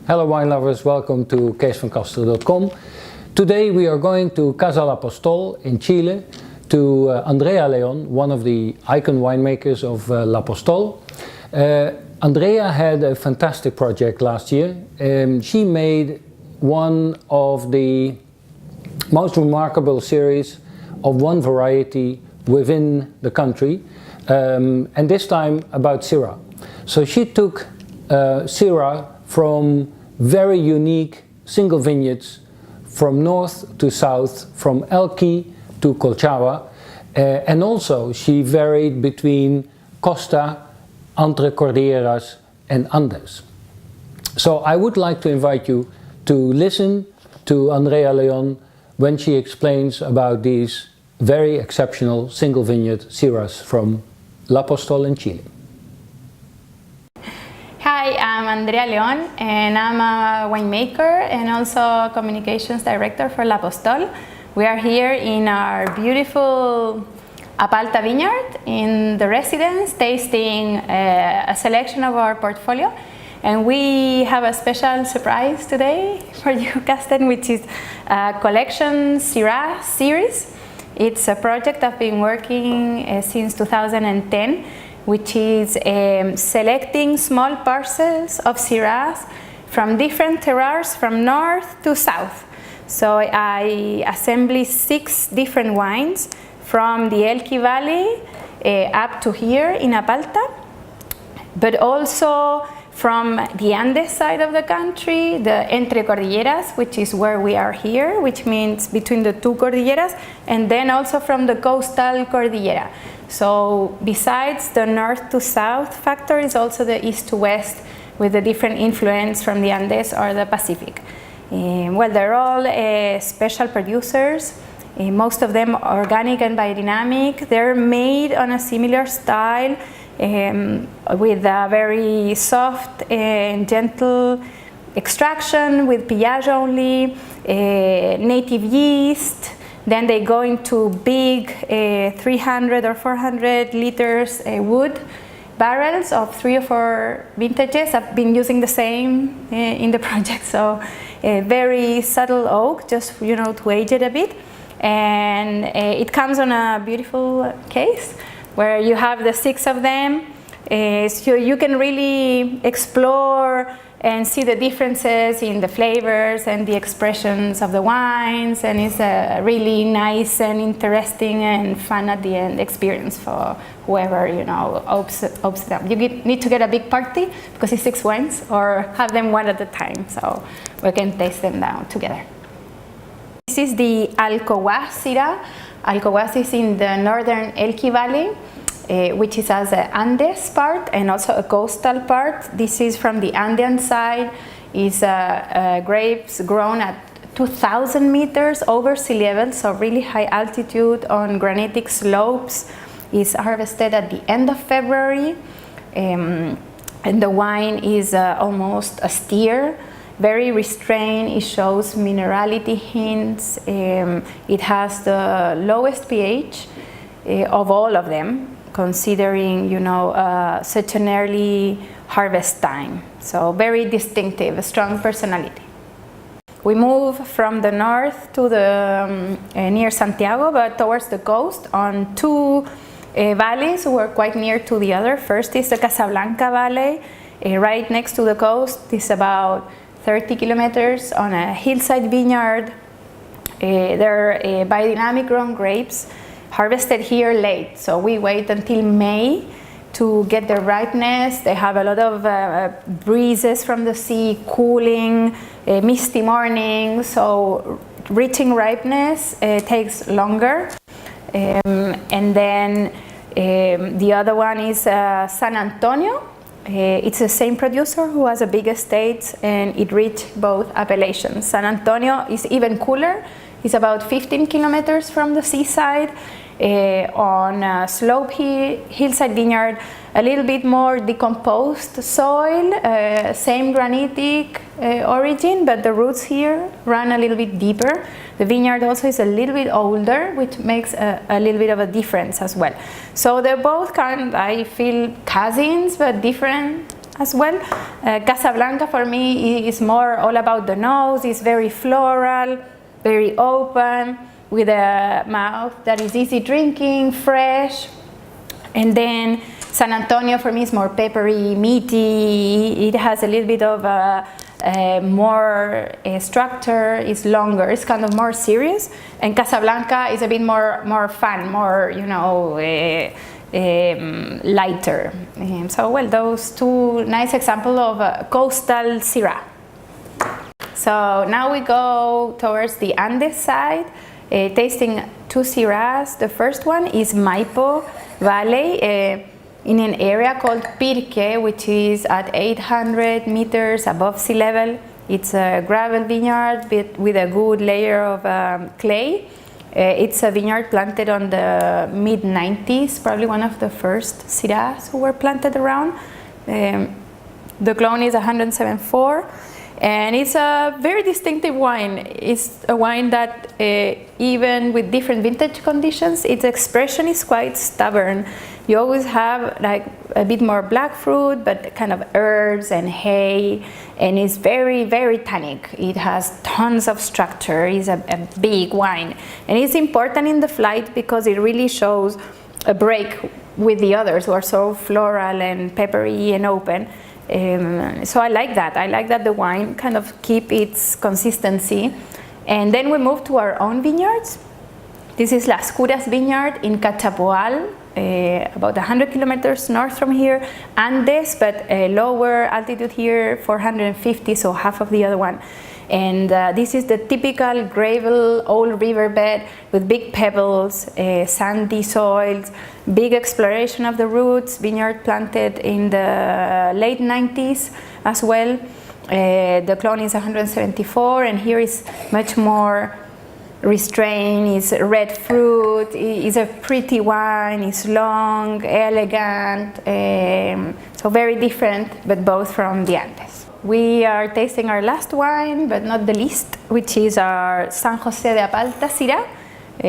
Hello wine lovers, welcome to keesvankastelen.com. Today we are going to Casa Lapostolle in Chile to Andrea Leon, one of the icon winemakers of Lapostolle. Andrea had a fantastic project last year. She made one of the most remarkable series of one variety within the country, and this time about Syrah. So she took Syrah from very unique single vineyards from north to south, from Elqui to Colchagua, and also she varied between Costa, Entre Cordilleras and Andes. So I would like to invite you to listen to Andrea Leon when she explains about these very exceptional single vineyard Syrahs from Lapostolle in Chile. Hi, I'm Andrea Leon and I'm a winemaker and also communications director for Lapostolle. We are here in our beautiful Apalta vineyard in the residence tasting a selection of our portfolio, and we have a special surprise today for you, Casten, which is a Coleccion Syrah series. It's a project I've been working since 2010, which is selecting small parcels of Syrahs from different terroirs from north to south. So I assembled 6 different wines from the Elqui Valley up to here in Apalta, but also from the Andes side of the country, the Entre Cordilleras, which is where we are here, which means between the 2 cordilleras, and then also from the coastal Cordillera. So besides the north to south factor is also the east to west with the different influence from the Andes or the Pacific. Well, they're all special producers, most of them organic and biodynamic. They're made on a similar style with a very soft and gentle extraction with pillage only, native yeast. Then they go into big 300 or 400 liters wood barrels of 3 or 4 vintages. I've been using the same in the project, so a very subtle oak, just to age it a bit. And it comes on a beautiful case where you have the 6 of them, so you can really explore and see the differences in the flavors and the expressions of the wines, and it's a really nice and interesting and fun at the end experience for whoever opts them. You need to get a big party because it's 6 wines, or have them one at a time so we can taste them down together. This is the Alcohuas Syrah. Alcohuas is in the northern Elqui Valley, which is as an Andes part and also a coastal part. This is from the Andean side. Is grapes grown at 2,000 meters over sea level, so really high altitude on granitic slopes. Is harvested at the end of February, and the wine is almost austere, very restrained. It shows minerality hints. It has the lowest pH of all of them, considering such an early harvest time. So very distinctive, a strong personality. We move from the north to the near Santiago, but towards the coast on 2 valleys who are quite near to the other. First is the Casablanca Valley, right next to the coast. It's about 30 kilometers on a hillside vineyard. They're biodynamic grown grapes, harvested here late, so we wait until May to get the ripeness. They have a lot of breezes from the sea, cooling, misty mornings, so reaching ripeness takes longer. And then the other one is San Antonio. It's the same producer who has a big estate, and it reached both appellations. San Antonio is even cooler. It's about 15 kilometers from the seaside, on a slope hillside vineyard, a little bit more decomposed soil, same granitic origin, but the roots here run a little bit deeper. The vineyard also is a little bit older, which makes a little bit of a difference as well. So they're both I feel cousins, but different as well. Casablanca for me is more all about the nose. It's very floral, very open, with a mouth that is easy drinking, fresh. And then San Antonio for me is more peppery, meaty. It has a little bit of more structure. It's longer. It's kind of more serious. And Casablanca is a bit more fun, more lighter. So well, those two nice examples of coastal Syrah. So now we go towards the Andes side, tasting two Syrahs. The first one is Maipo Valley in an area called Pirque, which is at 800 meters above sea level. It's a gravel vineyard with a good layer of clay. It's a vineyard planted on the mid-90s, probably one of the first Syrahs who were planted around. The clone is 107.4, and it's a very distinctive wine. It's a wine that even with different vintage conditions, its expression is quite stubborn. You always have like a bit more black fruit, but kind of herbs and hay, and it's very, very tannic. It has tons of structure. It's a big wine, and it's important in the flight because it really shows a break with the others who are so floral and peppery and open. So I like that. I like that the wine kind of keep its consistency. And then we move to our own vineyards. This is Las Curas vineyard in Cachapoal, about 100 kilometers north from here. Andes, but lower altitude here, 450, so half of the other one. And this is the typical gravel old riverbed with big pebbles, sandy soils, big exploration of the roots, vineyard planted in the late 90s as well. The clone is 174, and here is much more restrained. It's red fruit, it's a pretty wine, it's long, elegant, so very different, but both from the Andes. We are tasting our last wine, but not the least, which is our San Jose de Apalta Syrah.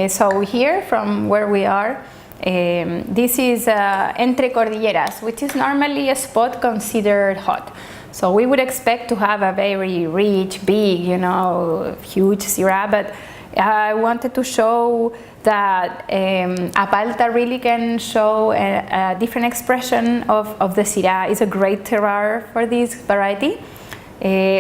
So here, from where we are, this is Entre Cordilleras, which is normally a spot considered hot. So we would expect to have a very rich, big, huge Syrah, but I wanted to show that Apalta really can show a different expression of the Syrah. It's a great terroir for this variety.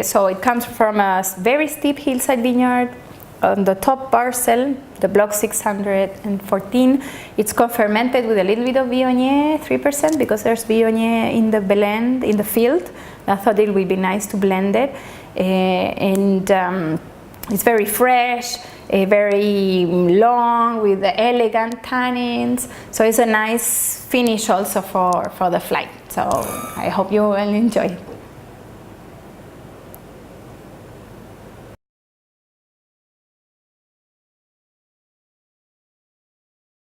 So it comes from a very steep hillside vineyard on the top parcel, the block 614. It's co-fermented with a little bit of Viognier, 3%, because there's Viognier in the blend, in the field. I thought it would be nice to blend it. It's very fresh, very long, with the elegant tannins. So it's a nice finish also for the flight. So I hope you will enjoy it.